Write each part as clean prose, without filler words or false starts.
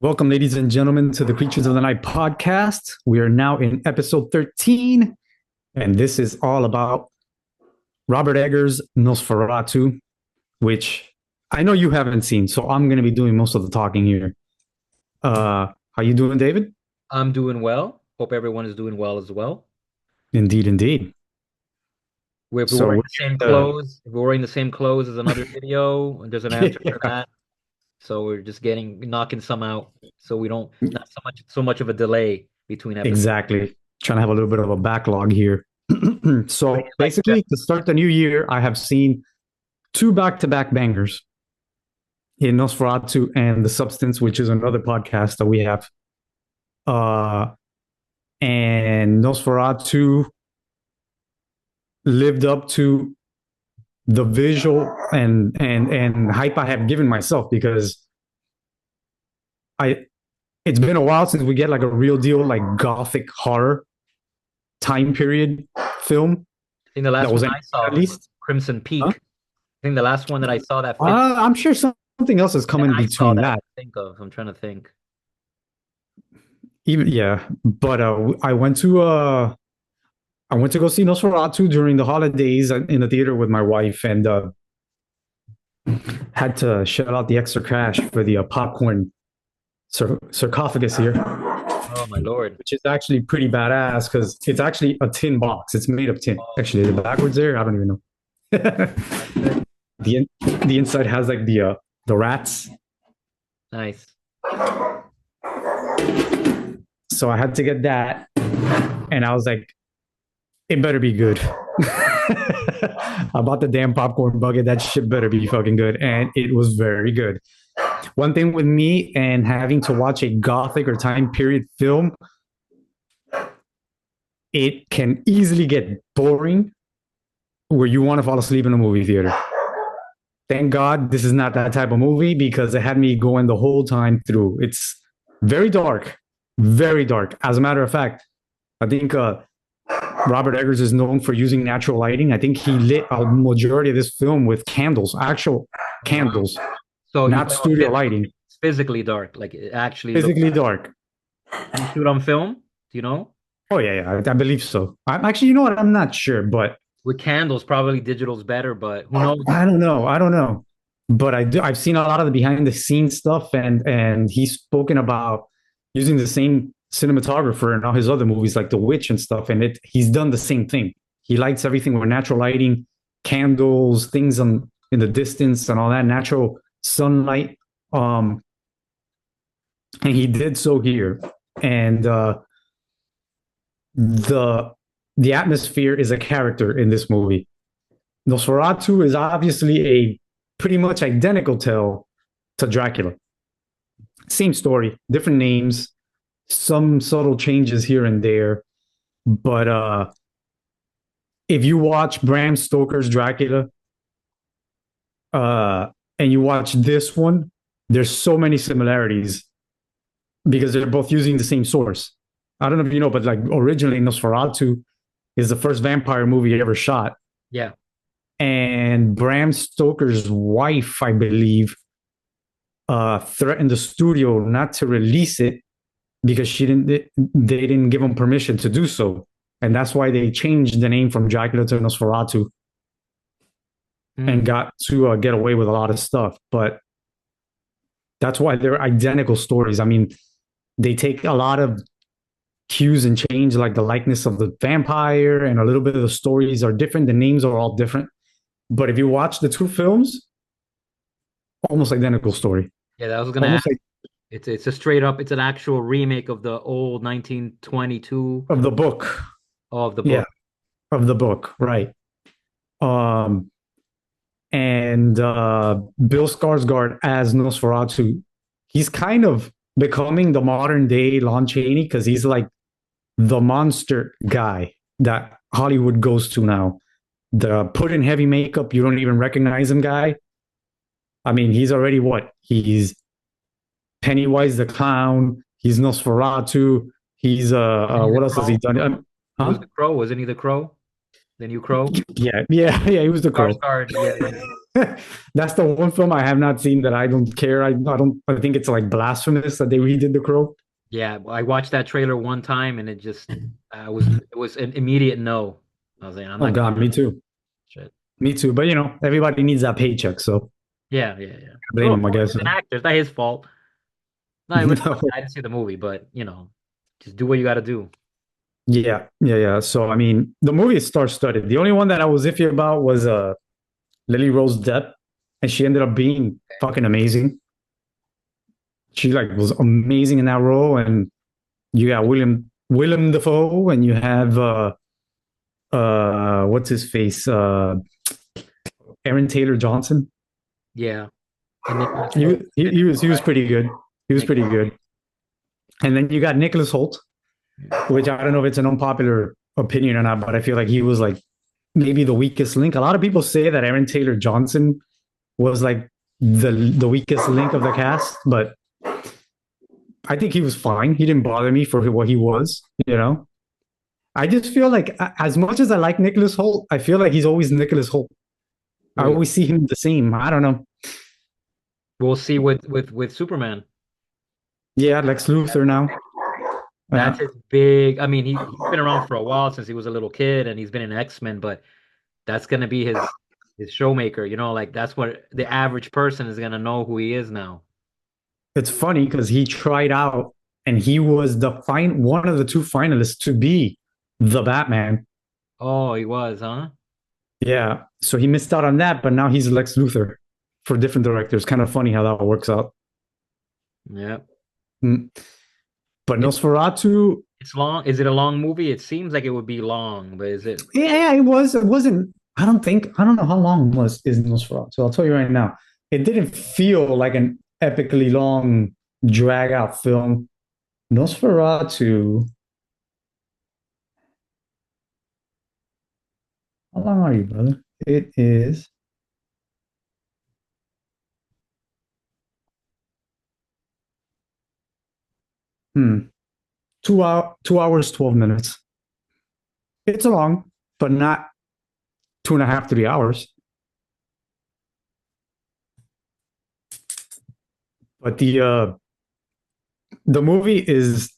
Welcome, ladies and gentlemen, to the Creatures of the Night podcast. We are now in episode 13, and this is all about Robert Eggers' Nosferatu, which I know you haven't seen, so I'm going to be doing most of the talking here. How you doing, David? I'm doing well. Hope everyone is doing well as well. Indeed, indeed. If we're So, wearing the same clothes, if we're wearing the same clothes as another video, there's an answer for yeah, that. So we're just knocking some out, so we don't not so much of a delay between episodes. exactly. Trying to have a little bit of a backlog here. So, Like basically, to start the new year, I have seen two back-to-back bangers in Nosferatu and The Substance, which is another podcast that we have. Uh, and Nosferatu lived up to the visual and hype I have given myself because I it's been a while since we get like a real deal like gothic horror time period film I think the that last was one I saw at was least. Crimson Huh? Peak. I think the last one that I saw that fit I'm sure something else is that coming I saw between that I that. can think of. I'm trying to think. Even yeah, but I went to go see Nosferatu during the holidays in the theater with my wife, and had to shell out the extra cash for the popcorn sarcophagus here, Oh my Lord. which is actually pretty badass because it's actually a tin box. It's made of tin. Actually, the backwards there, I don't even know. That's sick. The inside has like the rats. Nice. So I had to get that, and I was like, it better be good. I bought the damn popcorn bucket. That shit better be fucking good, and it was very good. One thing with me and having to watch a gothic or time period film, it can easily get boring where you want to fall asleep in a movie theater. Thank God this is not that type of movie because it had me going the whole time through. It's very dark, very dark. As a matter of fact, I think Robert Eggers is known for using natural lighting. I think he lit a majority of this film with candles, actual Wow. candles, So you not talking about studio lighting. physically dark, like it actually looks. Physically dark. And you shoot on film? Do you know? Oh yeah, yeah, I believe so. I'm actually, you know what? I'm not sure, but With candles, probably digital's better, but who knows? I don't know. I don't know. But I do. I've seen a lot of the behind the scenes stuff, and he's spoken about using the same cinematographer in all his other movies, like The Witch and stuff. And he's done the same thing. He lights everything with natural lighting, candles, things in the distance, and all that natural sunlight. Um, and he did so here. And the the atmosphere is a character in this movie. Nosferatu is obviously a pretty much identical tale to Dracula. Same story, different names, some subtle changes here and there. But if you watch Bram Stoker's Dracula and you watch this one, there's so many similarities because they're both using the same source. I don't know if you know, but like originally Nosferatu is the first vampire movie ever shot. Yeah. And Bram Stoker's wife, I believe, threatened the studio not to release it because they didn't give him permission to do so, and that's why they changed the name from Dracula to Nosferatu and Mm. got to get away with a lot of stuff. But that's why they're identical stories. I mean, they take a lot of cues and change, like the likeness of the vampire, and a little bit of the stories are different. The names are all different. But if you watch the two films, almost identical story. Yeah, that was gonna Almost ask. like It's a straight up, it's an actual remake of the old 1922 of the book. of the Yeah, book. of the book, right. Um and Bill Skarsgård as Nosferatu, he's kind of becoming the modern day Lon Chaney because he's like the monster guy that Hollywood goes to now. The put in heavy makeup, you don't even recognize him guy. I mean, he's already what? He's Pennywise the clown. He's Nosferatu. He's Wasn't he the what else has he crow? done? He was Huh? the crow, wasn't he the crow? The new crow? Yeah, yeah, yeah. He was the crow. Skarsgård, yeah. That's the one film I have not seen that I don't care. I don't. I think it's like blasphemous that they redid The Crow. Yeah, I watched that trailer one time and it just it was an immediate no. I was like, I'm Oh not gonna God, me too. shit. Me too. But everybody needs that paycheck, so Yeah, yeah, yeah. I blame Well, of him, I course, guess. he's an actor. It's not his fault. No, No. I didn't see the movie, but just do what you got to do. Yeah, yeah, yeah. So I mean, the movie is star-studded. The only one that I was iffy about was Lily Rose Depp, and she ended up being fucking amazing. She like was amazing in that role, and you got Willem Dafoe, and you have what's his face, Aaron Taylor Johnson. Yeah, and Nicholas He, Hoult he did it he well, was he was right? pretty good. He was Nick, pretty good. And then you got Nicholas Hoult, which I don't know if it's an unpopular opinion or not, but I feel like he was like maybe the weakest link. A lot of people say that Aaron Taylor Johnson was like the weakest link of the cast, but I think he was fine. He didn't bother me for what he was. I just feel like as much as I like Nicholas Hoult, I feel like he's always Nicholas Hoult. I Wait, always see him the same. I don't know. we'll see with Superman. Yeah, Lex Luthor now. That's his big. I mean, he's been around for a while since he was a little kid, and he's been in X-Men, but that's gonna be his showmaker. Like that's what the average person is gonna know who he is now. It's funny because he tried out and he was one of the two finalists to be the Batman. Oh, he was, huh? Yeah, so he missed out on that, but now he's Lex Luthor for different directors. Kind of funny how that works out. Yeah. Mm. But It, Nosferatu, it's long. Is it a long movie? It seems like it would be long, but is it? yeah, it was. It wasn't. I don't know how long was is Nosferatu. So I'll tell you right now, it didn't feel like an epically long drag out film. Nosferatu. How long are you, brother? It is 2 hours, 12 minutes. It's long, but not 2.5, 3 hours. But the movie is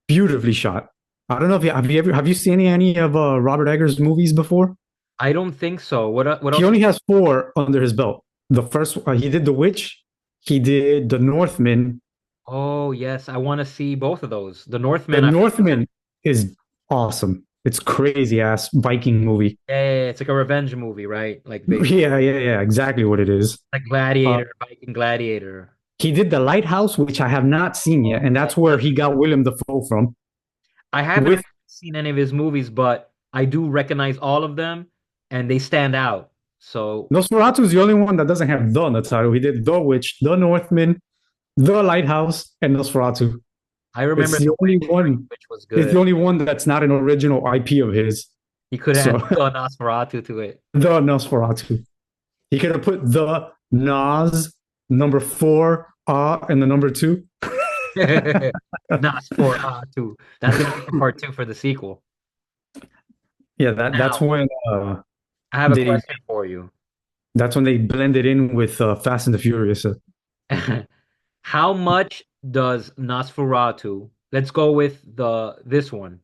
beautifully shot. I don't know if have you seen any of Robert Eggers' movies before? I don't think so. What He else? only has four under his belt. The first he did The Witch, he did The Northman. Oh, yes, I want to see both of those. The The Northman, Northman is awesome. It's crazy ass Viking movie. yeah, it's like a revenge movie, right? Like based Yeah, yeah, yeah, exactly what it is. like Uh, Gladiator, Viking Gladiator. he did The Lighthouse, which I have not seen yet, and that's where he got Willem Dafoe from. I haven't With actually seen any of his movies, but I do recognize all of them, and they stand out. So Nosferatu is the only one that doesn't have the in the title. He did The Witch, The Northman, The Lighthouse, and Nosferatu. I remember It's the The only Witch, one. which was It's the good. only one that's not an original IP of his. He could have So had the Nosferatu to it. the Nosferatu. He could have put the Nas number four and the number two. Nosferatu. That's gonna be for part two for the sequel. Yeah, that's Now, when I have a they question for you. blended in with Fast and the Furious. How much does Nosferatu, let's go with this one,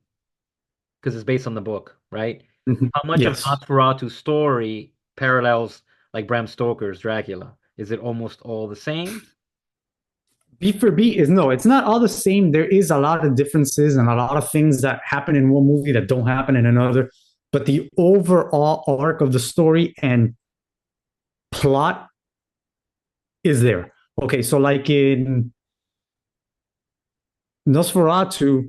because it's based on the book, right? How much of Yes. Nosferatu's story parallels like Bram Stoker's Dracula? Is it almost all the same? Beat for beat is no, it's not all the same. There is a lot of differences and a lot of things that happen in one movie that don't happen in another. But the overall arc of the story and plot is there. Okay, so like in Nosferatu,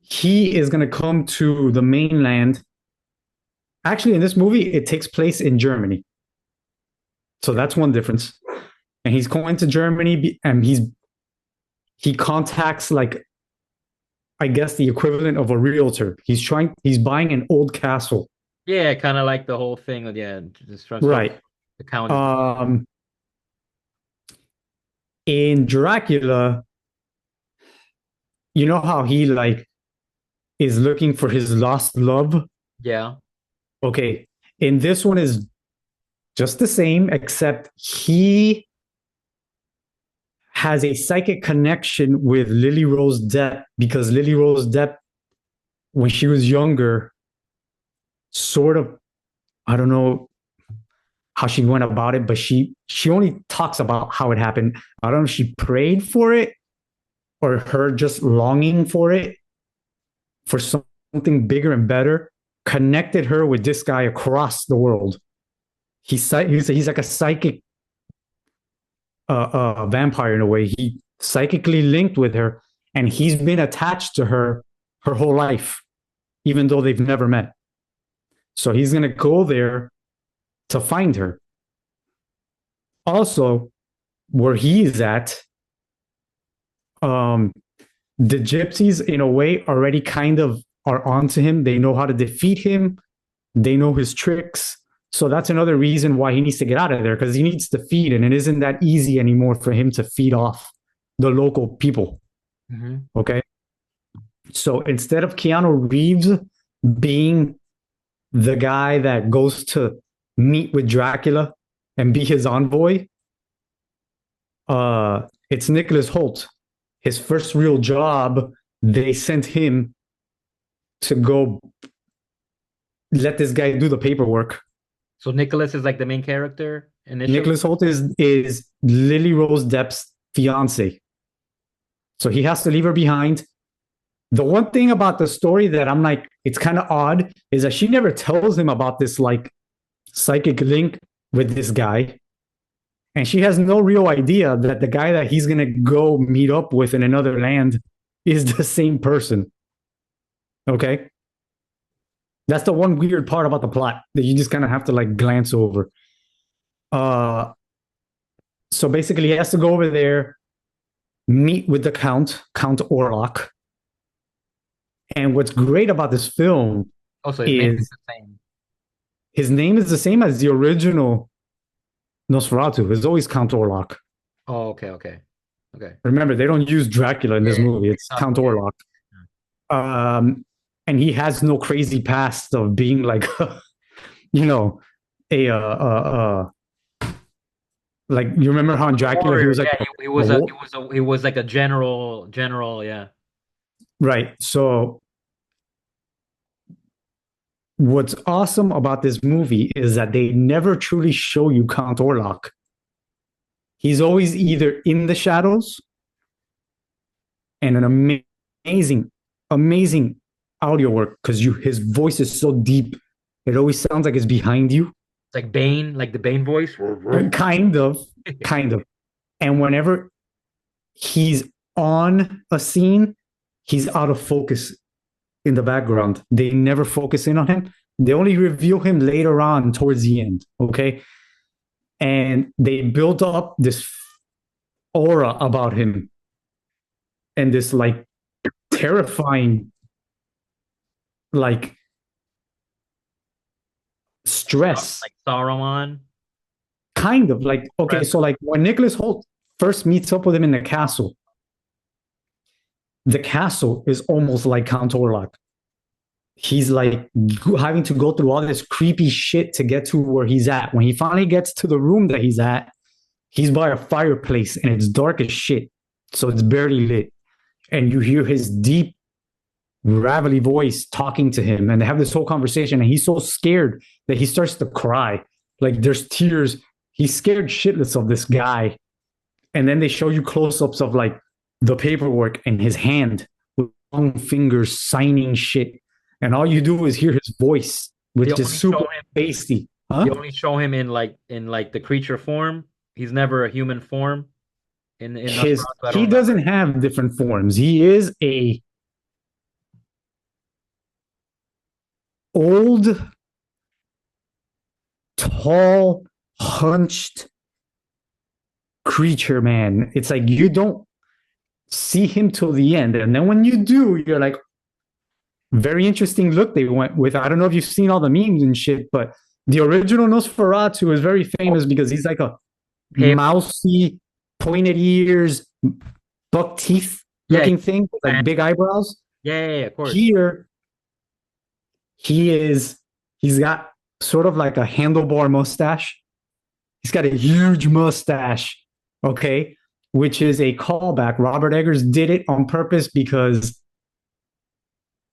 he is going to come to the mainland. Actually, in this movie, it takes place in Germany. So that's one difference. And he's going to Germany and he contacts like I guess the equivalent of a realtor. He's buying an old castle. Yeah, kind of like the whole thing. Yeah, just trying to Right. the count. Um in Dracula, you know how he like is looking for his lost love? Yeah. Okay. In this one is just the same, except he has a psychic connection with Lily Rose Depp because Lily Rose Depp, when she was younger, sort of, I don't know how she went about it, but she only talks about how it happened. I don't know if she prayed for it or her just longing for it, for something bigger and better, connected her with this guy across the world. He's like a psychic vampire in a way. He psychically linked with her, and he's been attached to her whole life, even though they've never met. So he's gonna go there to find her. Also, where he is at, the gypsies in a way already kind of are onto him. They know how to defeat him. They know his tricks. So that's another reason why he needs to get out of there, because he needs to feed, and it isn't that easy anymore for him to feed off the local people. Mm-hmm. Okay. So instead of Keanu Reeves being the guy that goes to meet with Dracula and be his envoy, it's Nicholas Hoult. His first real job, they sent him to go let this guy do the paperwork. So Nicholas is like the main character initially? Nicholas Hoult is Lily Rose Depp's fiance. So he has to leave her behind. The one thing about the story that I'm like, it's kind of odd, is that she never tells him about this like psychic link with this guy. And she has no real idea that the guy that he's going to go meet up with in another land is the same person. Okay. That's the one weird part about the plot that you just kind of have to like glance over. So basically, he has to go over there, meet with the Count Orlok. And what's great about this film is his name is the same as the original Nosferatu. It's always Count Orlok. Oh, okay. Remember, they don't use Dracula in this movie. It's Count Orlok. And he has no crazy past of being like, you know, like you remember how in Dracula he was like, he was like a general, yeah. Right. So what's awesome about this movie is that they never truly show you Count Orlok. He's always either in the shadows, and an amazing audio work, because his voice is so deep. It always sounds like it's behind you. It's like Bane, like the Bane voice. Kind of. And whenever he's on a scene, he's out of focus in the background. They never focus in on him. They only reveal him later on towards the end. Okay. And they build up this aura about him and this like terrifying, like stress. Like Saruman. Kind of like, okay. So like when Nicholas Hoult first meets up with him in the castle is almost like Count Orlok. He's like having to go through all this creepy shit to get to where he's at. When he finally gets to the room that he's at, he's by a fireplace and it's dark as shit. So it's barely lit. And you hear his deep, gravelly voice talking to him. And they have this whole conversation. And he's so scared that he starts to cry. Like there's tears. He's scared shitless of this guy. And then they show you close-ups of like the paperwork and his hand with long fingers signing shit. And all you do is hear his voice, which is super pasty. Huh? They only show him in like the creature form. He's never a human form. He doesn't have different forms. He is a old, tall, hunched creature, man. It's like you don't see him till the end. And then when you do, you're like, very interesting look they went with. I don't know if you've seen all the memes and shit, but the original Nosferatu is very famous because he's like a mousy, pointed ears, buck teeth looking thing with like big eyebrows. Yeah, of course. Here, he's got sort of like a handlebar mustache He's got a huge mustache, okay, which is a callback. Robert Eggers did it on purpose because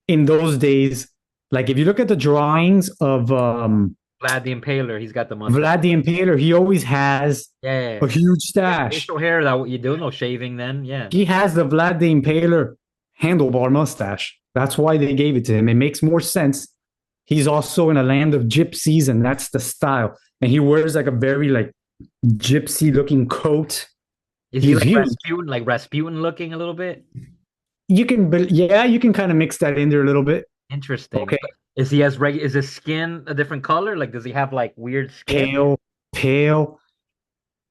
in those days, like if you look at the drawings of Vlad the Impaler, he's got the mustache. Vlad the Impaler, he always has Yeah, yeah, a yeah. huge He has stash. facial hair that you do no shaving then. Yeah. He has the Vlad the Impaler handlebar mustache. That's why they gave it to him. It makes more sense. He's also in a land of gypsies, and that's the style. And he wears like a very like gypsy looking coat. Is he He's huge. Like Rasputin looking a little bit? You can, yeah, you can kind of mix that in there a little bit. Interesting. Okay, But is he as reg is his skin a different color? Like does he have like weird skin? pale, pale.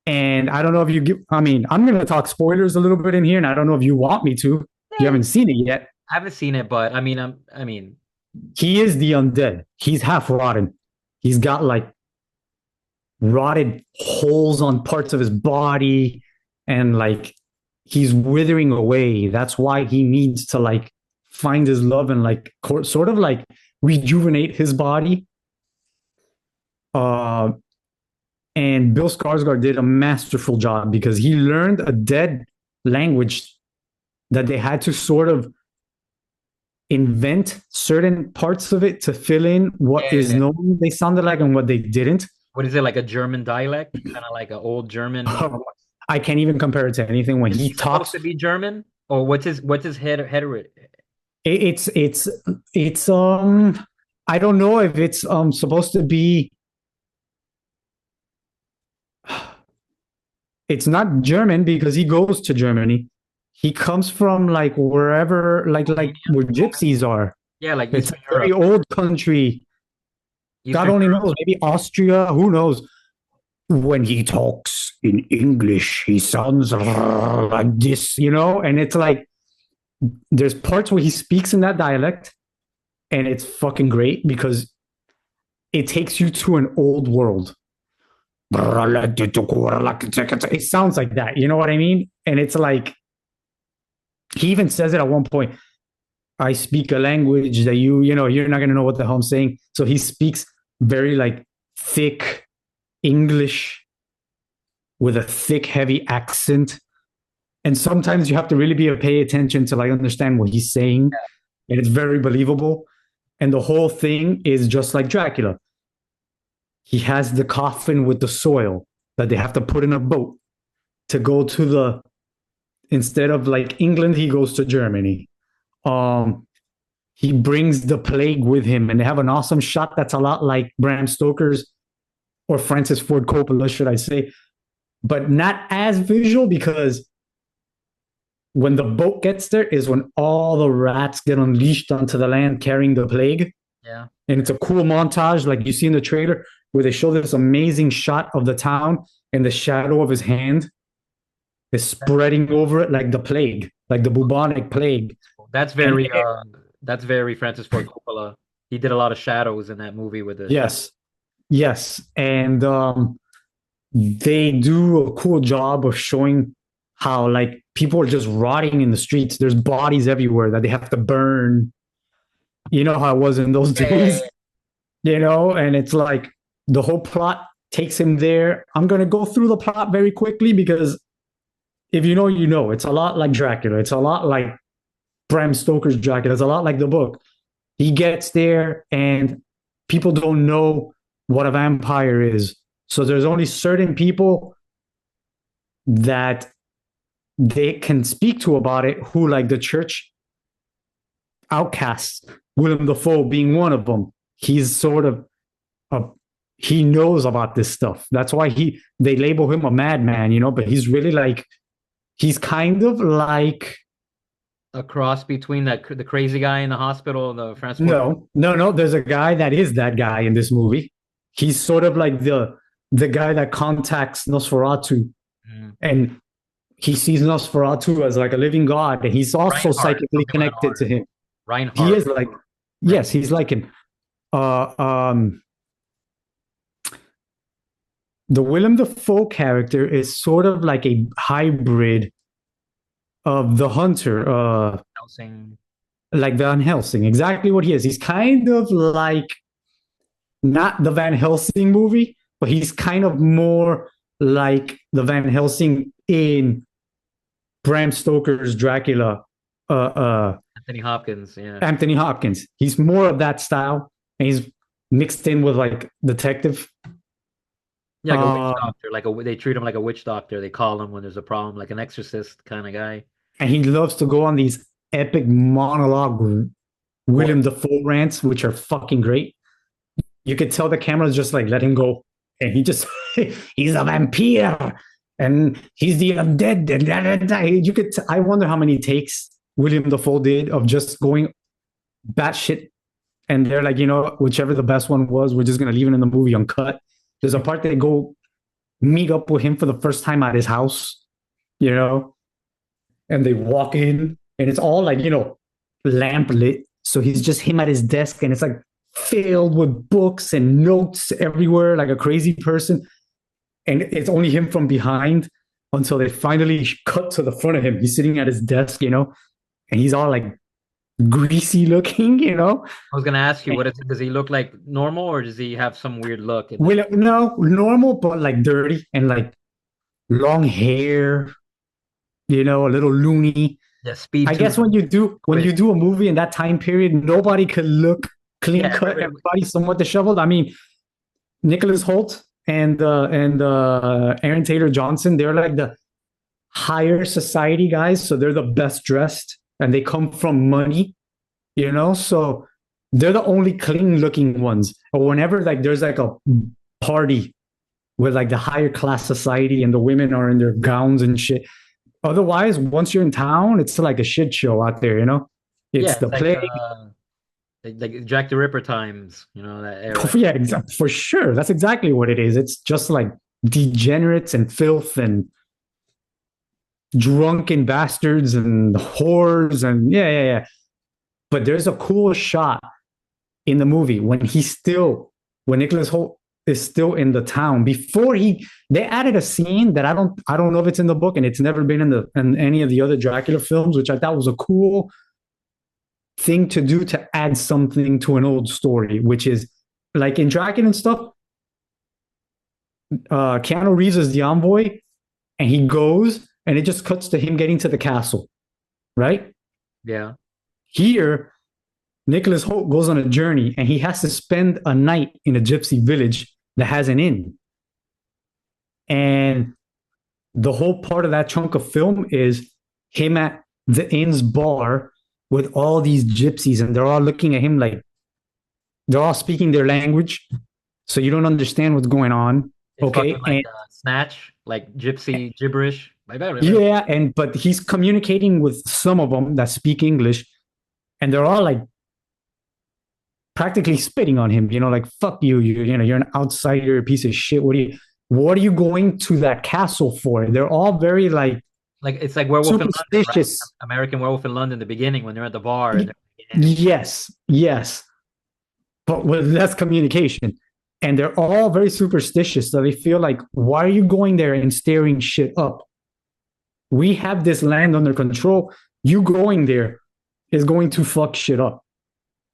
And I don't know if you give, I mean, I'm going to talk spoilers a little bit in here, and I don't know if you want me to. You Eh, haven't seen it yet. I haven't seen it, but I mean, He is the undead. He's half rotten. He's got like rotted holes on parts of his body, and like he's withering away. That's why he needs to like find his love and like sort of like rejuvenate his body. Uh, and Bill Skarsgård did a masterful job because he learned a dead language that they had to sort of invent certain parts of it to fill in what is yeah. known they sounded like and what they didn't. What is it, like a German dialect? Kind of like an old German. I can't even compare it to anything when Is he he supposed talks. to be German? Or what's his header? It's I don't know if it's supposed to be. It's not German because he goes to Germany. He comes from like wherever, like Romanian? where gypsies are. Yeah, like It's a Eastern very Europe. old country. God Eastern only Europe. knows. Maybe Austria. Who knows? When he talks in English, he sounds like this, you know? And it's like there's parts where he speaks in that dialect, and it's fucking great because it takes you to an old world. It sounds like that, you know what I mean? And it's like he even says it at one point. I speak a language that you know, you're not gonna know what the hell I'm saying. So he speaks very like thick English with a thick, heavy accent. And sometimes you have to really pay attention to like understand what he's saying. And it's very believable. And the whole thing is just like Dracula. He has the coffin with the soil that they have to put in a boat to go to the, instead of like England, he goes to Germany. He brings the plague with him, and they have an awesome shot that's a lot like Bram Stoker's, or Francis Ford Coppola, should I say, but not as visual, because when the boat gets there is when all the rats get unleashed onto the land carrying the plague. Yeah. And it's a cool montage, like you see in the trailer, where they show this amazing shot of the town, and the shadow of his hand is spreading over it like the plague, like the bubonic plague. That's And very Francis Ford Coppola. He did a lot of shadows in that movie with the shadow. yes, yes, and they do a cool job of showing how like people are just rotting in the streets. There's bodies everywhere that they have to burn. You know how it was in those days, you know, and it's like the whole plot takes him there. I'm gonna go through the plot very quickly because if you know, you know. It's a lot like Dracula. It's a lot like Bram Stoker's Dracula. It's a lot like the book. He gets there and people don't know what a vampire is. So there's only certain people that they can speak to about it, who like the church outcasts, Willem Dafoe being one of them. He's sort of a, he knows about this stuff. That's why they label him a madman, you know, but he's really like, he's kind of like, A cross between the crazy guy in the hospital, the Francis Ford. no. There's a guy that is that guy in this movie. He's sort of like the guy that contacts Nosferatu, and he sees Nosferatu as like a living god, and he's also Reinhardt, psychically something like connected to him. Reinhardt. He is like, yes, he's like an the Willem Dafoe character is sort of like a hybrid of the Hunter, Helsing. like Van Helsing. Exactly what he is. He's kind of like not the Van Helsing movie, but he's kind of more like the Van Helsing in Bram Stoker's Dracula, Anthony Hopkins, yeah. Anthony Hopkins. He's more of that style, and he's mixed in with like detective. Yeah, like a witch Um, doctor, they treat him like a witch doctor. They call him when there's a problem, like an exorcist kind of guy. and he loves to go on these epic monologue Or William Dafoe rants, which are fucking great. You could tell the camera's just like let him go, and he just he's a vampire, and he's the undead, and da, da, da. You could. I wonder how many takes William Dafoe did of just going batshit, and they're like, whichever the best one was, we're just gonna leave it in the movie uncut. There's a part they go meet up with him for the first time at his house, you know, and they walk in, and it's all like lamp lit. So he's just him at his desk, and it's like filled with books and notes everywhere, like a crazy person. And it's only him from behind until they finally cut to the front of him. He's sitting at his desk, and he's all like greasy looking, I was gonna ask you, what is it? Does he look like normal or does he have some weird look? Well, no, normal, but like dirty and like long hair, a little loony. Yeah, speed I tooth guess when you do a movie in that time period, nobody could look clean Yeah, cut. Everybody's somewhat disheveled. I mean, Nicholas Holt and Aaron Taylor Johnson, they're like the higher society guys, so they're the best dressed, and they come from money, So they're the only clean looking ones. Or whenever like there's like a party with like the higher class society and the women are in their gowns and shit. Otherwise, once you're in town, it's like a shit show out there, It's yeah, the it's like plague. like Jack the Ripper times, that era. Yeah, for sure. That's exactly what it is. It's just like degenerates and filth and drunken bastards and whores and yeah. But there's a cool shot in the movie when Nicholas Holt is still in the town before they added a scene that I don't know if it's in the book, and it's never been in any of the other Dracula films, which I thought was a cool thing to do to add something to an old story, which is like in Dracula and stuff. Keanu Reeves is the envoy, and he goes, and it just cuts to him getting to the castle, right? Yeah. Here, Nicholas Holt goes on a journey, and he has to spend a night in a gypsy village that has an inn. And the whole part of that chunk of film is him at the inn's bar with all these gypsies, and they're all looking at him like they're all speaking their language, so you don't understand what's going on. It's Okay, fucking like and Snatch, like gypsy gibberish. yeah, but he's communicating with some of them that speak English, and they're all like practically spitting on him. Like fuck you, you're an outsider, a piece of shit. What are you going to that castle for? They're all very like it's like Werewolf in London, right? superstitious. American Werewolf in London, the beginning when they're at the bar. Yes, but with less communication. And they're all very superstitious. So they feel like, why are you going there and staring shit up? We have this land under control. You going there is going to fuck shit up.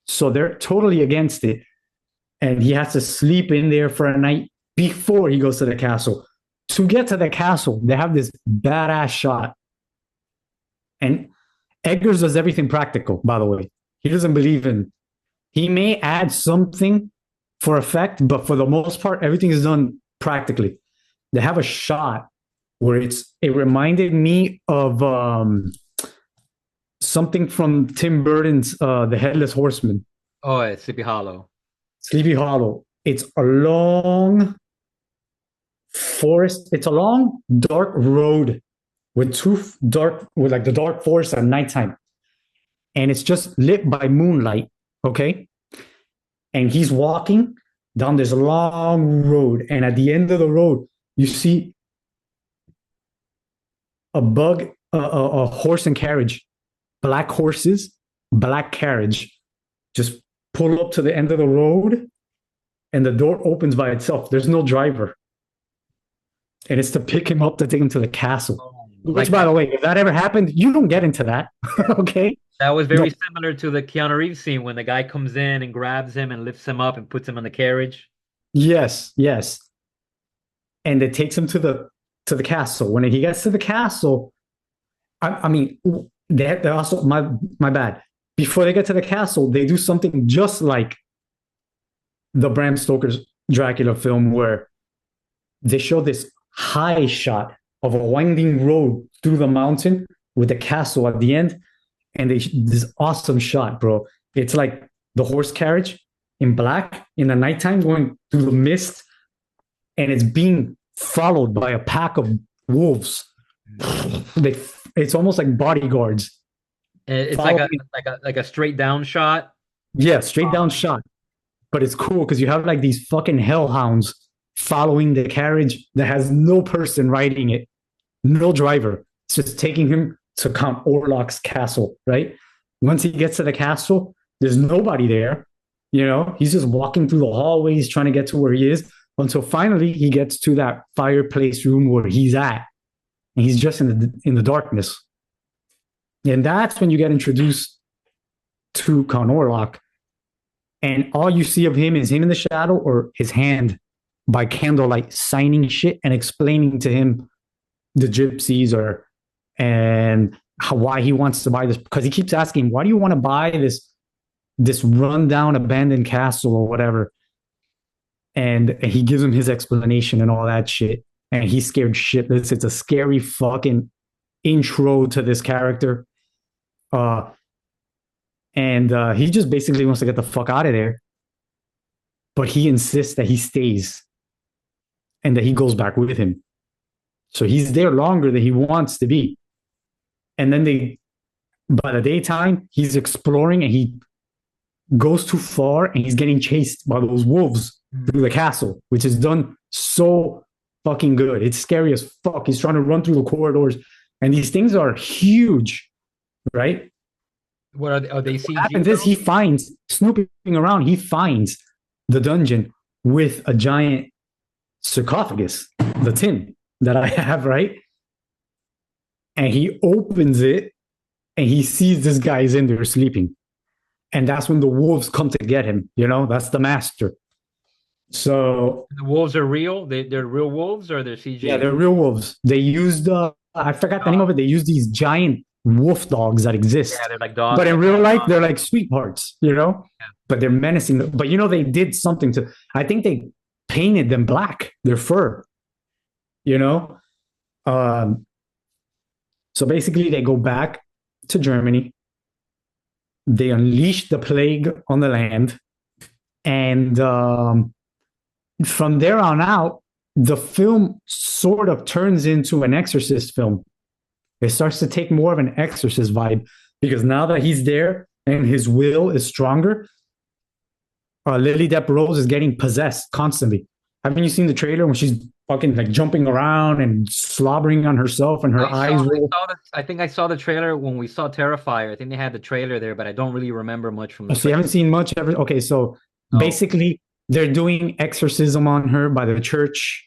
So they're totally against it. And he has to sleep in there for a night before he goes to the castle. To get to the castle, they have this badass shot. And Eggers does everything practical, by the way. He doesn't believe in, he may add something for effect, but for the most part, everything is done practically. They have a shot where it reminded me of something from Tim Burton's The Headless Horseman. Oh, it's Sleepy Hollow. Sleepy Hollow. It's a long forest. It's a long, dark road with like the dark forest at nighttime. And it's just lit by moonlight. Okay. And he's walking down this long road. And at the end of the road, you see a horse and carriage, black horses, black carriage, just pull up to the end of the road, and the door opens by itself. There's no driver. And it's to pick him up to take him to the castle. Which, by the way, if that ever happened, you don't get into that. Okay. That was very similar to the Keanu Reeves scene when the guy comes in and grabs him and lifts him up and puts him on the carriage. Yes. and it takes him to the castle. When he gets to the castle, I mean, they're also my bad. Before they get to the castle, they do something just like the Bram Stoker's Dracula film, where they show this high shot of a winding road through the mountain with the castle at the end, and this awesome shot, bro. It's like the horse carriage in black in the nighttime going through the mist, and it's being followed by a pack of wolves. They, it's almost like bodyguards. It's Following, like a straight down shot. yeah, straight down shot. But it's cool because you have like these fucking hellhounds following the carriage that has no person riding it, no driver. It's just taking him to Count Orlok's castle, right? Once he gets to the castle, there's nobody there. You know, he's just walking through the hallways trying to get to where he is until finally he gets to that fireplace room where he's at. And he's just in the darkness. And that's when you get introduced to Count Orlok. And all you see of him is him in the shadow or his hand by candlelight signing shit and explaining to him the gypsies or and why he wants to buy this, because he keeps asking, why do you want to buy this rundown abandoned castle or whatever? And he gives him his explanation and all that shit. And he's scared shitless. It's a scary fucking intro to this character. And he just basically wants to get the fuck out of there. But he insists that he stays and that he goes back with him. So he's there longer than he wants to be. And then by the daytime, he's exploring and he goes too far and he's getting chased by those wolves through the castle, which is done so fucking good. It's scary as fuck. He's trying to run through the corridors and these things are huge, right? What are they CG? What happens is he finds, snooping around, he finds the dungeon with a giant sarcophagus, the tin that I have, right? And he opens it and he sees this guy is in there sleeping. And that's when the wolves come to get him. You know, that's the master. So The wolves are real? They're real wolves or they're CG? yeah, they're real wolves. They used, I forgot the name of it. They use these giant wolf dogs that exist. Yeah, they're like dogs. But in real life, they're like sweethearts, you know? Yeah. But they're menacing. But you know, they did something to, I think they painted them black, their fur, you know? So basically, they go back to Germany. They unleash the plague on the land. And from there on out, the film sort of turns into an exorcist film. It starts to take more of an exorcist vibe because now that he's there and his will is stronger, Lily Depp Rose is getting possessed constantly. Haven't you seen the trailer when she's fucking like jumping around and slobbering on herself and her eyes roll? I think I saw the trailer when we saw Terrifier. I think they had the trailer there, but I don't really remember much from the So you haven't seen much ever? Okay, so basically they're doing exorcism on her by the church.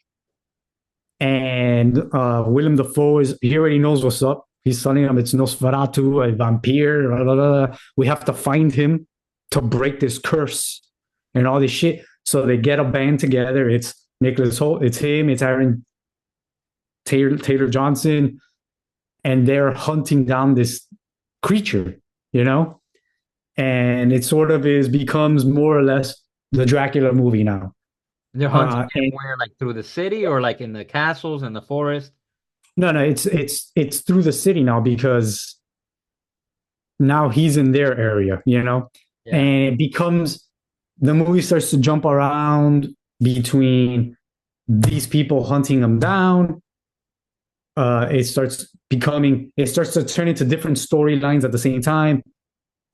And Willem Dafoe he already knows what's up. He's telling them it's Nosferatu, a vampire. Blah, blah, blah. We have to find him to break this curse and all this shit. So they get a band together. It's Nicholas Hoult, it's him, it's Aaron Taylor Johnson, and they're hunting down this creature, you know? And it sort of becomes more or less the Dracula movie now. They're hunting where, like through the city or like in the castles and the forest? No, it's through the city now because now he's in their area, you know? Yeah. And it becomes, the movie starts to jump around between these people hunting them down. It starts to turn into different storylines at the same time.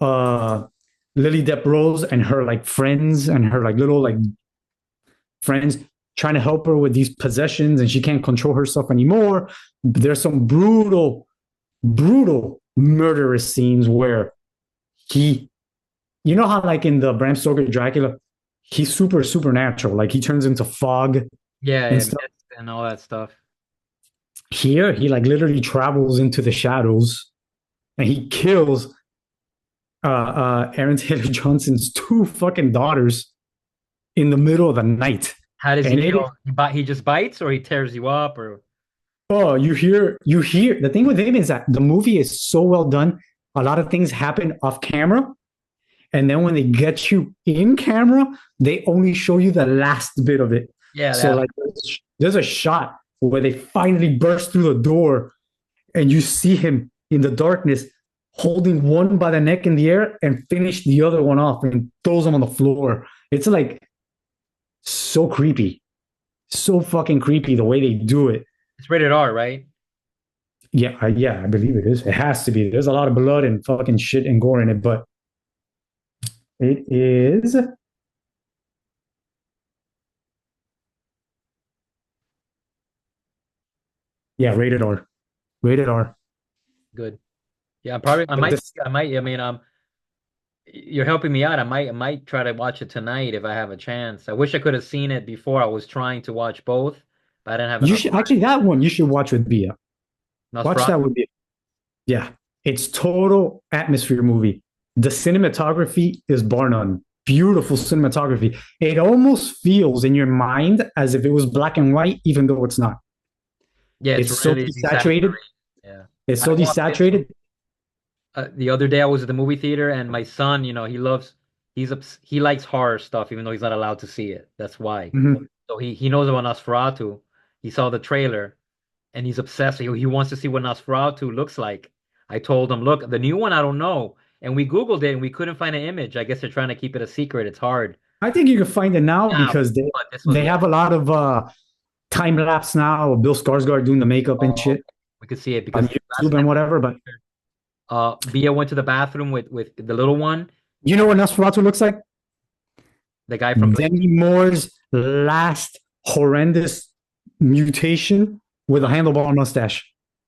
Lily Depp Rose and her like friends and her like little like friends trying to help her with these possessions, and she can't control herself anymore. There's some brutal murderous scenes where you know how like in the Bram Stoker Dracula, he's super supernatural, like he turns into fog, and all that stuff. Here he like literally travels into the shadows and he kills Aaron Taylor Johnson's two fucking daughters in the middle of the night. How does he And it is, kill? He just bites or he tears you up or oh, you hear the thing with him is that the movie is so well done. A lot of things happen off camera. And then when they get you in camera, they only show you the last bit of it. yeah, So that like there's a shot where they finally burst through the door and you see him in the darkness holding one by the neck in the air and finish the other one off and throws them on the floor. It's like so creepy. So fucking creepy the way they do it. it's rated R, right? Yeah, I believe it is. It has to be. There's a lot of blood and fucking shit and gore in it, but it is. Yeah, rated R. Rated R. Good. Yeah, I But might, this, I mean, you're helping me out. I might try to watch it tonight if I have a chance. I wish I could have seen it before. I was trying to watch both, but I didn't have you enough should time. actually that one you should watch with Bia. Watch that Nosferatu. with Bia. Yeah, it's total atmosphere movie. The cinematography is bar none. Beautiful cinematography. It almost feels in your mind as if it was black and white, even though it's not. Yeah, it's It's so really desaturated. desaturated. Yeah. It's I so walked into desaturated. the other day I was at the movie theater and my son, he likes horror stuff even though he's not allowed to see it. That's why. Mhm. So he knows about Nosferatu. He saw the trailer and he's obsessed. He wants to see what Nosferatu looks like. I told him, look, the new one, I don't know. And we Googled it and we couldn't find an image. I guess they're trying to keep it a secret. It's hard I think you can find it now now, because but this was they like, have a lot of time lapse now of Bill Skarsgård doing the makeup and oh, shit okay. We could see it on because last YouTube time and whatever. But Bia went to the bathroom with the little one, you know what Nosferatu looks like? the guy from Blade. Demi Moore's last horrendous mutation with a handlebar mustache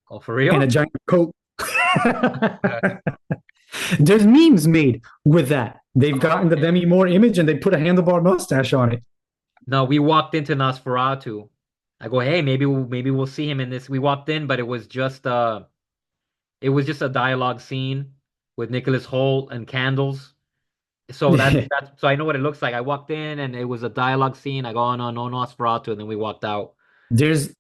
Oh, for and a real? giant coat. Uh, There's memes made with that. They've oh, gotten the okay. Demi Moore image and they put a handlebar mustache on it. No, we walked into Nosferatu. I go, hey, maybe we'll see him in this. We walked in, but it was just a dialogue scene with Nicholas Hoult and candles. So that's so I know what it looks like. I walked in and it was a dialogue scene. I go, oh no, no Nosferatu, and then we walked out. There's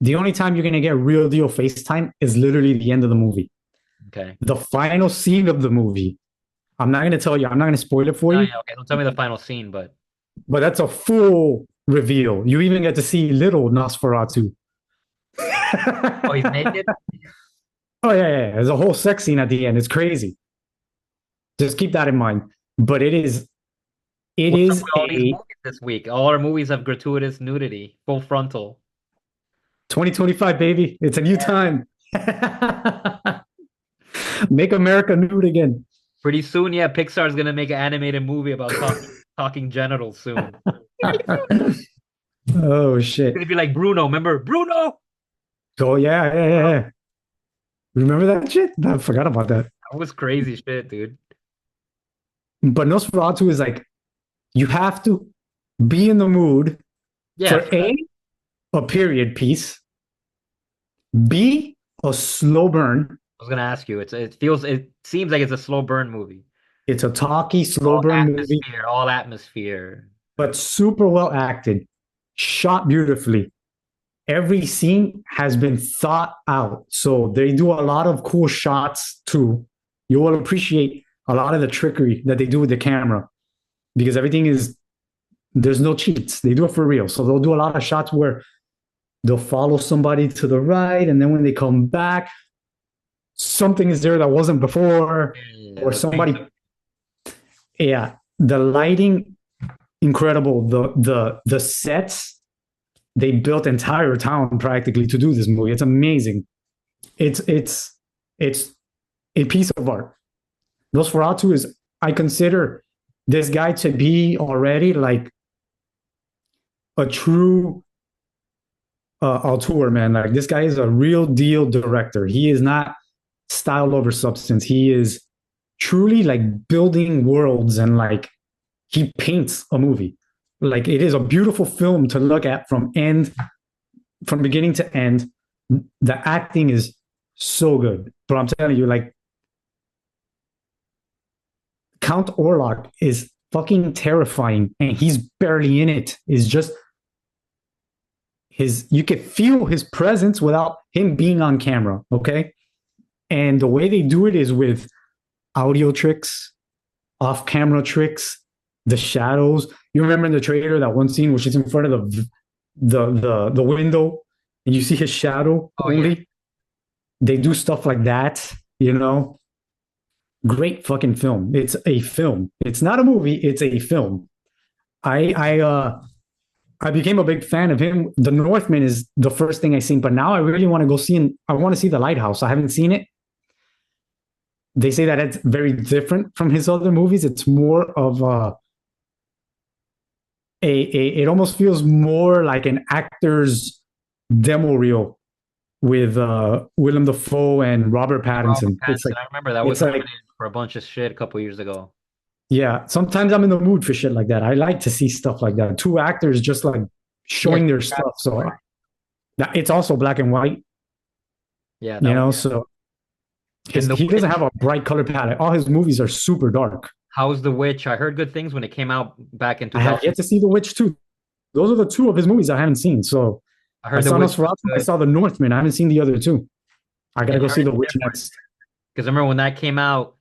the only time you're gonna get real deal FaceTime is literally the end of the movie. Okay. The final scene of the movie. I'm not gonna tell you, I'm not gonna spoil it for Oh you, yeah, okay. Don't tell me the final scene, but but that's a full reveal. You even get to see little Nosferatu. oh, he's naked. Oh yeah. There's a whole sex scene at the end. It's crazy. Just keep that in mind. But it What's up is with all these a movies this week? All our movies have gratuitous nudity, full frontal. 2025 baby. It's a new time. Make America nude again. Pretty soon, yeah, Pixar's gonna make an animated movie about talking genitals soon. Oh It's shit. gonna be like Bruno. Remember Bruno? Oh yeah. Remember that shit? I forgot about that. That was crazy shit, dude. But Nosferatu is like you have to be in the mood Yeah, for a period piece, B, a slow burn. I was gonna ask you. It seems like it's a slow burn movie. It's a talky, slow burn movie, All atmosphere. but super well acted, shot beautifully. Every scene has been thought out. So they do a lot of cool shots too. You will appreciate a lot of the trickery that they do with the camera because everything is, there's no cheats. They do it for real. So they'll do a lot of shots where they'll follow somebody to the right. And then when they come back, something is there that wasn't before, Yeah, or somebody. Yeah. The lighting, incredible. The sets, they built entire town practically to do this movie. It's amazing. It's a piece of art. Nosferatu is, I consider this guy to be already like a true auteur, man. Like this guy is a real deal director. He is not style over substance. He is truly like building worlds and like he paints a movie. Like it is a beautiful film to look at from beginning to end. The acting is so good. But I'm telling you, like Count Orlok is fucking terrifying, and he's barely in it. It's just his you could feel his presence without him being on camera. Okay, and the way they do it is with audio tricks, off camera tricks, the shadows. You remember in the trailer that one scene where she's in front of the window and you see his shadow Oh yeah. only. They do stuff like that, you know. Great fucking film. It's a film. It's not a movie. It's a film. I became a big fan of him. The Northman is the first thing I seen, but now I really want to go see. I want to see the Lighthouse. I haven't seen it. They say that it's very different from his other movies. It's more of it almost feels more like an actor's demo reel with Willem Dafoe and Robert Robert Pattinson. Pattinson. I remember that was It's like nominated for a bunch of shit a couple years ago. yeah. Sometimes I'm in the mood for shit like that. I like to see stuff like that. Two actors just like Yeah, showing their stuff. So it's also black and white, yeah, that you was. know. So And The he doesn't Witch. have a bright color palette. All his movies are super dark. How's The Witch? I heard good things when it came out back in I have 2000. yet to see The Witch too. Those are the two of his movies I haven't seen. So I I heard The saw Witch was Nosferatu. I good. saw The Northman. I haven't seen the other two. I gotta And go I see heard The it's Witch different. next. Because I remember when that came out,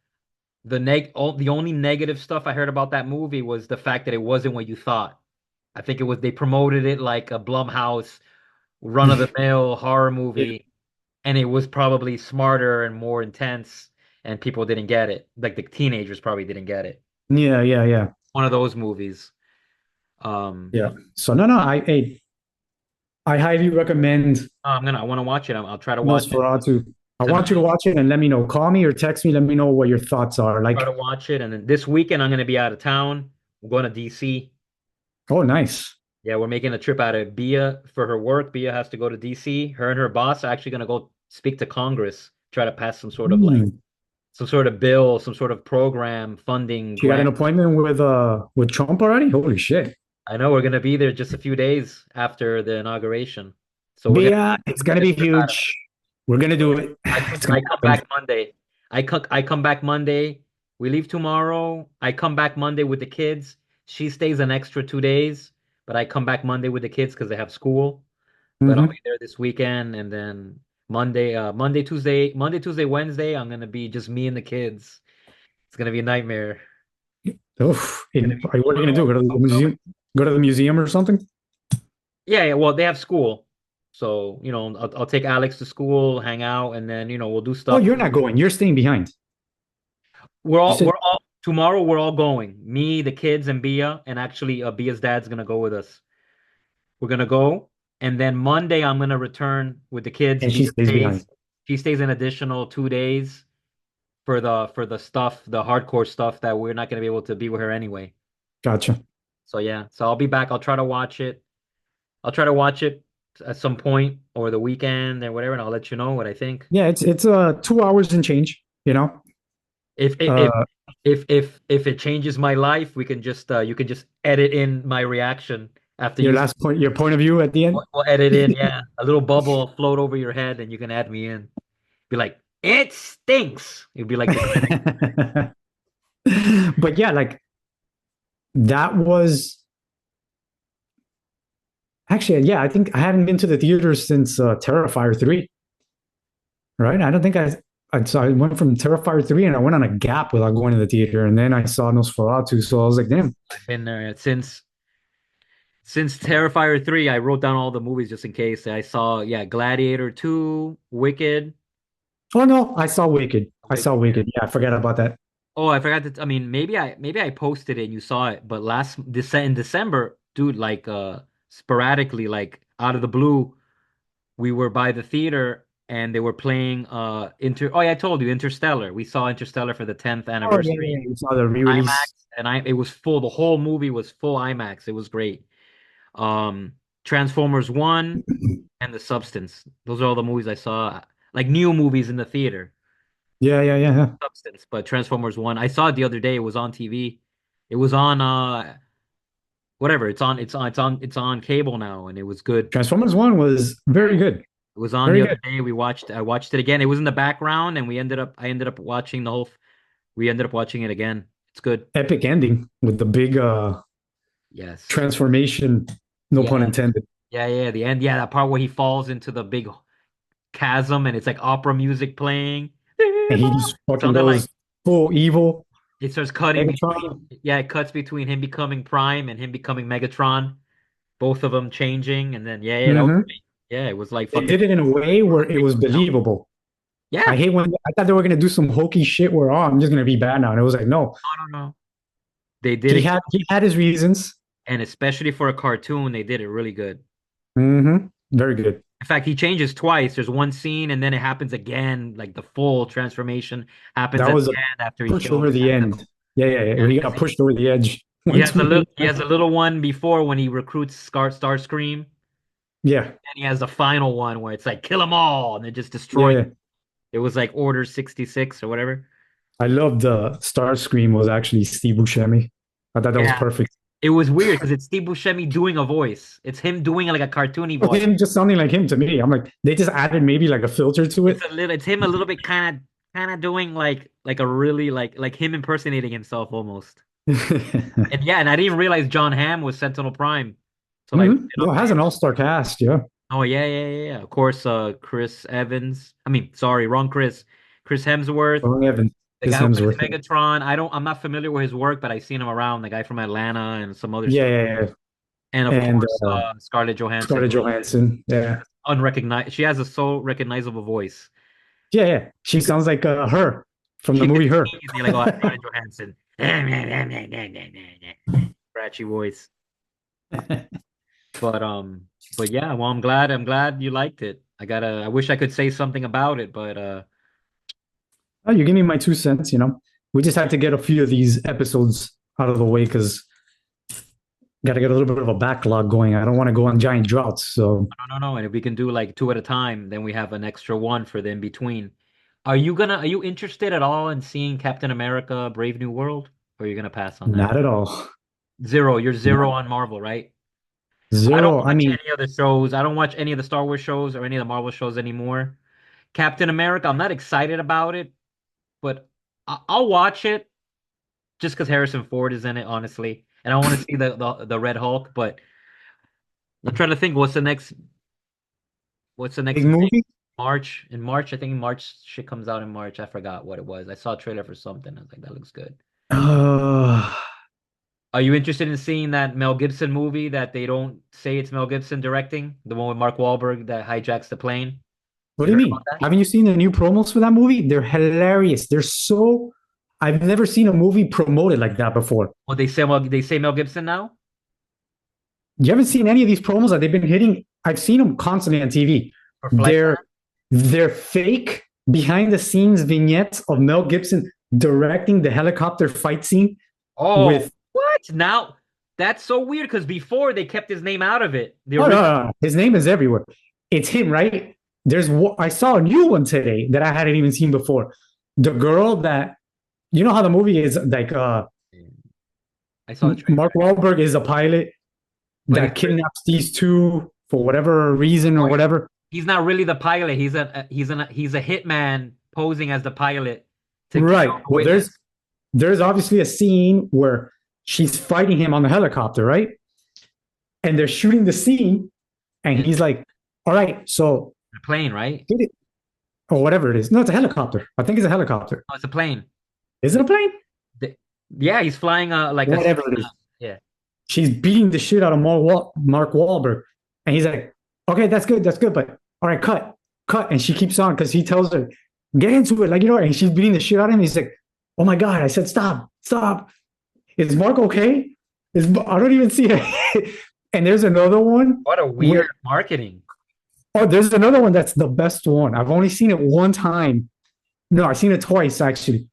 the only negative stuff I heard about that movie was the fact that it wasn't what you thought. I think it was they promoted it like a Blumhouse run-of-the-mill horror Yeah, movie, and it was probably smarter and more intense, and people didn't get it. Like the teenagers probably didn't get it. yeah, yeah, yeah. One of those movies. Um, Yeah. So no, no. I highly recommend I want to watch it. I'll try to watch it Nosferatu. I want you to tonight. watch it and let me know. Call me or text me. Let me know what your thoughts are. Try Like, to watch it, and then this weekend I'm going to be out of town. We're going to DC. oh, nice. Yeah, we're making a trip out of Bia for her work. Bia has to go to DC. Her and her boss are actually going to go speak to Congress, try to pass some sort of Hmm. some sort of bill, some sort of program, funding, She got an grant. appointment with Trump already. Holy shit! I know we're going to be there just a few days after the inauguration. So we're going to Yeah, it's gonna get a be trip out of huge. We're gonna do it. It's gonna I come happen. back Monday. I come back Monday. We leave tomorrow. I come back Monday with the kids. She stays an extra 2 days, but I come back Monday with the kids because they have school. But I'll Hmm. be there this weekend, and then Monday, Tuesday, Wednesday, I'm gonna be just me and the kids. It's gonna be a nightmare. Oof. It's gonna be What are you gonna do? fun. Go to the museum? Go to the museum or something? Yeah, yeah. Well, they have school, so I'll take Alex to school, hang out, and then we'll do Oh, stuff. you're not going. You're staying behind. You said, We're all tomorrow. We're all going. Me, the kids, and Bia, and actually, Bia's dad's gonna go with us. We're gonna go, and then Monday I'm gonna return with the kids. and she Bia stays behind. stays. She stays an additional 2 days for the stuff, the hardcore stuff that we're not gonna be able to be with her anyway. Gotcha. So yeah, so I'll be back. I'll try to watch it. I'll try to watch it at some point or the weekend or whatever, and I'll let you know what I think. Yeah, it's 2 hours and change. You know, If if uh, if it changes my life, we can just you can just edit in my reaction after your you. last point, your point of view at the end. We'll edit in, yeah, a little bubble float over your head, and you can add me in. Be like, it stinks. It'd be like the critic. But yeah, like that was actually, yeah, I think I haven't been to the theaters since Terrifier 3, right? I don't think so I went from Terrifier 3 and I went on a gap without going to the theater. And then I saw Nosferatu. So I was like, damn. I've been there since Terrifier 3. I wrote down all the movies just in case. I saw, yeah, Gladiator 2, Wicked. Oh, no, I saw Wicked. I saw Wicked, yeah. Wicked. Yeah, I forgot about that. Oh, I forgot to. I mean, maybe I posted it and you saw it, but in December, dude, like sporadically, like out of the blue, we were by the theater and they were playing Inter. Oh yeah, I told you Interstellar. We saw Interstellar for the 10th Oh, yeah, anniversary yeah, yeah. You saw the in IMAX, re-release. and it was full. The whole movie was full IMAX. It was great. Um, Transformers 1 and The Substance. Those are all the movies I saw, like new movies in the theater. Yeah, yeah, yeah, yeah. Substance, but Transformers 1. I saw it the other day. It was on TV. It was on whatever. It's on cable now, and it was good. Transformers 1 was very good. It was on Very the other good. day. I watched it again. It was in the background, and I ended up watching we ended up watching it again. It's good. Epic ending with the big Yes. transformation, no Yeah. pun intended. Yeah, yeah, the end. Yeah, that part where he falls into the big chasm and it's like opera music playing. and he just fucking Sounded like goes full evil. it starts cutting between, Megatron. yeah, it cuts between him becoming Prime and him becoming Megatron, both of them changing, and then yeah, yeah, that was Hmm. great. Yeah, it was like They fucking did it in a way it was where a it great was finale. believable. I Yeah, hate when I thought they were gonna do some hokey shit where I'm just gonna be bad now, and it was like no, no, no, no. They did it, he had his reasons. and especially for a cartoon, they did it really good. Very good. In fact, he changes twice. There's one scene, and then it happens again. Like the full transformation happens That at was the a end after he push kills over the Sentinel. end. Yeah, yeah, yeah. Yeah, He because got pushed over the edge he one has a too little, many he has times. a little one before when he recruits Starscream, and Yeah, he has the final one where it's like kill them all, and they're just yeah, destroying. yeah. It was like Order 66 or whatever. I loved the Starscream was actually Steve Buscemi. I thought that was Yeah, perfect. it was weird because it's Steve Buscemi doing a voice. It's him doing like a cartoony voice. Him just sounding like him to me. I'm like, they just added maybe like a filter to it. It's him a little bit kind of doing like a really like him impersonating himself almost. And yeah, and I didn't realize John Hamm was Sentinel Prime. So like look it No, up it for has you. an all-star cast. Yeah, Oh yeah, yeah, yeah, yeah. Of course, Chris Evans. I mean, sorry, wrong Chris. Chris Hemsworth, Throwing Evans, the his guy who plays Hemsworth. Megatron. I'm not familiar with his work, but I've seen him around, the guy from Atlanta and some other Yeah, stuff. yeah, yeah. And of And course, Scarlett Johansson, Scarlett Johansson. Yeah, unrecognized. She has a so recognizable voice. yeah, yeah. She You could sounds like her from the she could movie Her. easily like, oh, Scarlett Johansson. Scratchy voice. But but yeah, well I'm glad you liked it. I wish I could say something about it, but Oh, you give me my 2 cents. We just had to get a few of these episodes out of the way because got to get a little bit of a backlog going. I don't want to go on giant droughts. So no, no, no. And if we can do like two at a time, then we have an extra one for the in between. Are you interested at all in seeing Captain America Brave New World? Or are you gonna pass on that? not at all. Zero. You're Not zero on Marvel, right? I don't zero. I watch mean, any of the shows. I don't watch any of the Star Wars shows or any of the Marvel shows anymore. Captain America, I'm not excited about it, but I'll watch it just because Harrison Ford is in it, honestly. And I want to see the Red Hulk, but I'm trying to think what's the big next big movie. March. In March, I think in March shit comes out in March. I forgot what it was. I saw a trailer for something. I was like, that looks good. Uh, Are you interested in seeing that Mel Gibson movie that they don't say it's Mel Gibson directing? The one with Mark Wahlberg that hijacks the plane? what do You you heard about mean? that? Haven't you seen the new promos for that movie? They're hilarious. They're so. I've never seen a movie promoted like that before. Well, they say Mel Gibson now You haven't seen any of these promos that they've been hitting. I've seen them constantly on TV. for Flight They're Plan. they're fake behind the scenes vignettes of Mel Gibson directing the helicopter fight scene Oh, with what? Now that's so weird because before they kept his name out of it. The oh no, original. no, no. His name is everywhere. It's him, right? I saw a new one today that I hadn't even seen before. The girl that you know how the movie is like I saw the trailer, Mark Wahlberg is a pilot but he's that really kidnaps these two for whatever reason or oh, whatever. he's not really the pilot. He's a hitman posing as the pilot to kill Right. the Well, witness. there's obviously a scene where she's fighting him on the helicopter, right? And they're shooting the scene, and And he's like, "All right, so the plane, right? hit it or whatever it is." No, it's a helicopter. I think it's a helicopter. Oh, it's a plane. Is it a plane? The- yeah, he's flying like a Whatever it is. yeah. She's beating the shit out of Mark Wahlberg, and he's like, "Okay, that's good, but all right, cut." And she keeps on because he tells her, "Get into it," like and she's beating the shit out of him. He's like, "Oh my god!" I said, "Stop." Is Mark okay? I don't even see it. And there's another one What a where weird marketing. there's another one that's the best one. I've only seen it one time. No, I've seen it twice actually.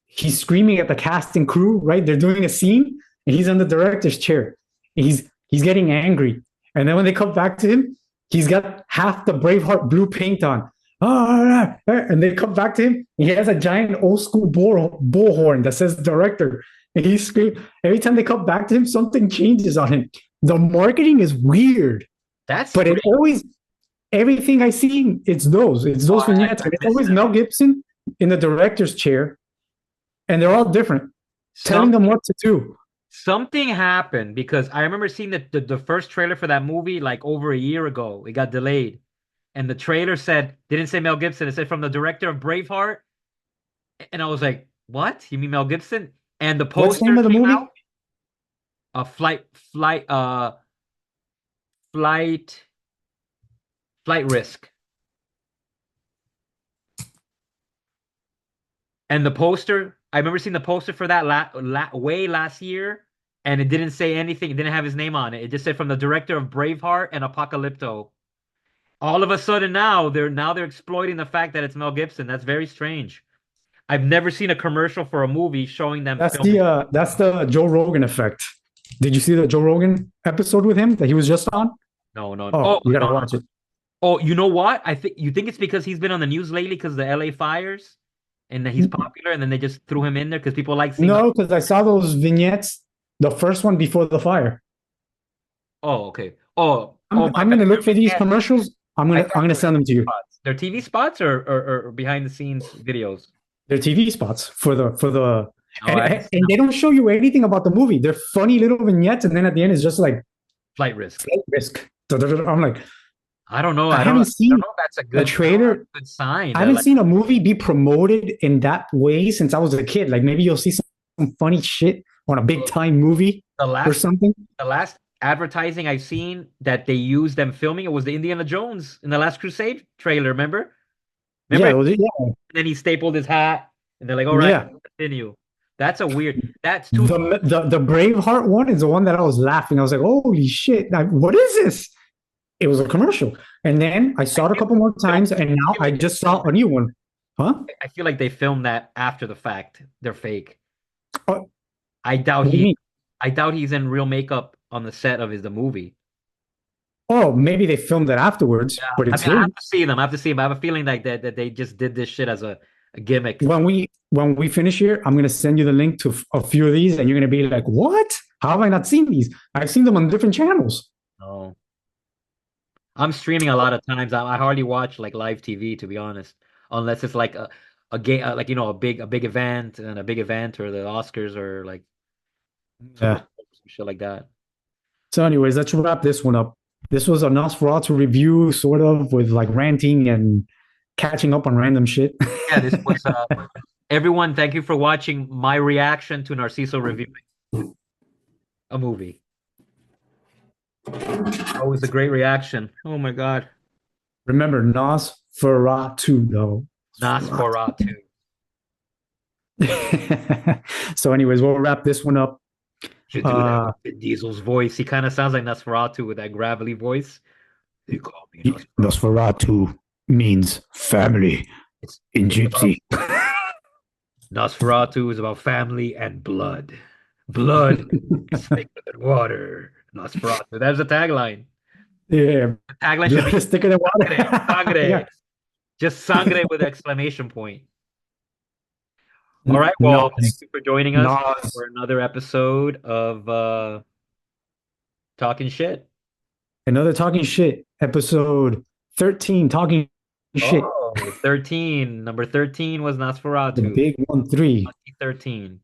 He's screaming at the cast and crew, right? They're doing a scene, and he's on the director's chair. He's getting angry, and then when they come back to him, he's got half the Braveheart blue paint on. Oh, and they come back to him, and he has a giant old school bullhorn that says director, and he's screaming. Every time they come back to him, something changes on him. The marketing is weird, That's but it strange. always everything I see, it's Oh, those vignettes, and it's missed always that. Mel Gibson in the director's chair, and they're all different, telling Some them what to do. Something happened because I remember seeing the first trailer for that movie like over a year ago. It got delayed. And the trailer said, didn't say Mel Gibson. It said from the director of Braveheart. And I was like, what? You mean Mel Gibson? And the What's the poster name of the came movie? out. Flight, flight, flight risk. And the poster, I remember seeing the poster for that way last year, and it didn't say anything. It didn't have his name on it. It just said from the director of Braveheart and Apocalypto. All of a sudden now they're exploiting the fact that it's Mel Gibson. That's very strange. I've never seen a commercial for a movie showing them filming. That's the Joe Rogan effect. Did you see the Joe Rogan episode with him that he was just on? No, no. Oh, Oh, you no, gotta no. watch it. Oh, you know what? You think it's because he's been on the news lately because the LA fires and that he's popular, and then they just threw him in there because people like seeing. No, because I saw those vignettes, the first one before the fire. Oh, okay. Oh, I'm oh, my I'm bad. gonna They're look for these vignettes. commercials. I I'm thought gonna they were send them to TV you. spots. They're TV spots or behind the scenes videos. They're TV spots for the Oh, I haven't seen and them. they don't show you anything about the movie. They're funny little vignettes, and then at the end it's just like Flight risk. flight risk. I'm like, I don't know. I I don't. haven't I don't seen know if that's a a good. I don't know if trailer. that's a good sign. I That haven't like seen a movie be promoted in that way since I was a kid. Like maybe you'll see some funny shit on a big time movie the or last something. the last advertising I've seen that they used them filming it was the Indiana Jones in the Last Crusade trailer. Remember? Remember? Yeah, And yeah, then he stapled his hat, and they're like, "All right, yeah. continue." That's a weird. That's too. The Braveheart one is the one that I was laughing. I was like, "Holy shit! What is this?" It was a commercial, and then I I saw it a feel couple more like times, and now I they just saw filmed a new one. Huh? I feel like they filmed that after the fact. They're fake. Oh, I doubt what do you he. mean? I doubt he's in real makeup on the set of the movie. Oh, maybe they filmed it afterwards, Yeah, but I it's mean, I have him. to see them. I have to see them. I have a feeling like that they just did this shit as a gimmick. When we finish here, I'm gonna send you the link to a few of these, and you're gonna be like, "What? How have I not seen these? I've seen them on different channels." No, I'm streaming a lot of times. I hardly watch like live TV to be honest, unless it's like a game, like a big event and a big event or the Oscars or like Super Yeah. Bowl, some shit like that. So, anyways, let's wrap this one up. This was a NOSFERATU review, sort of, with like ranting and catching up on random shit. Yeah, this was everyone. Thank you for watching my reaction to Narciso reviewing a movie. Always a great reaction. Oh my God, Remember, NOSFERATU, though. Nosferatu. So, anyways, we'll wrap this one up. Should do that with Vin Diesel's voice. He kind of sounds like Nosferatu with that gravelly voice. They call me Nosferatu. NOSFERATU means family It's, in it's about Gypsy. Nosferatu is about family and blood. Blood is thicker than water. Nosferatu. That's the tagline. Yeah, The tagline should be sticker the water. sangre, sangre. Yeah. Just sangre with exclamation point. All right. Well, thank Nos, you for joining us Nos. for another episode of Talking Shit. Another talking shit episode 13. Talking shit. Oh, 13. Number 13 was The Nosferatu. big 1-3. 13.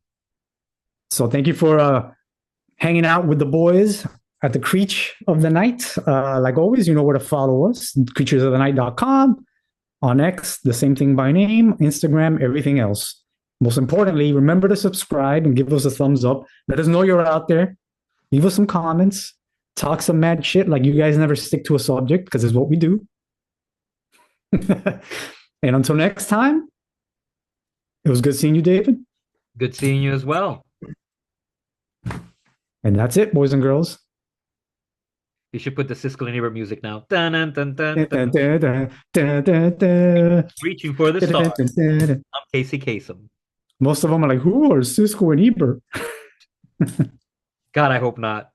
So thank you for hanging out with the boys at the Creech of the Night. Like always, you know where to follow us. creaturesofthenight.com. On X, the same thing by name, Instagram, everything else. Most importantly, remember to subscribe and give us a thumbs up. Let us know you're out there. Leave us some comments. Talk some mad shit like you guys never stick to a subject because it's what we do. And until next time, it was good seeing you, David. Good seeing you as well. And that's it, boys and girls. You should put the Siskel and Ebert music now. Dun, dun, dun, dun, Dun, dun. dun, dun, dun, dun, dun. Reaching for the Dun, dun, stars. dun, dun, dun. I'm Casey Kasem. Most of them are like, who are Cisco and Ebert? God, I hope not.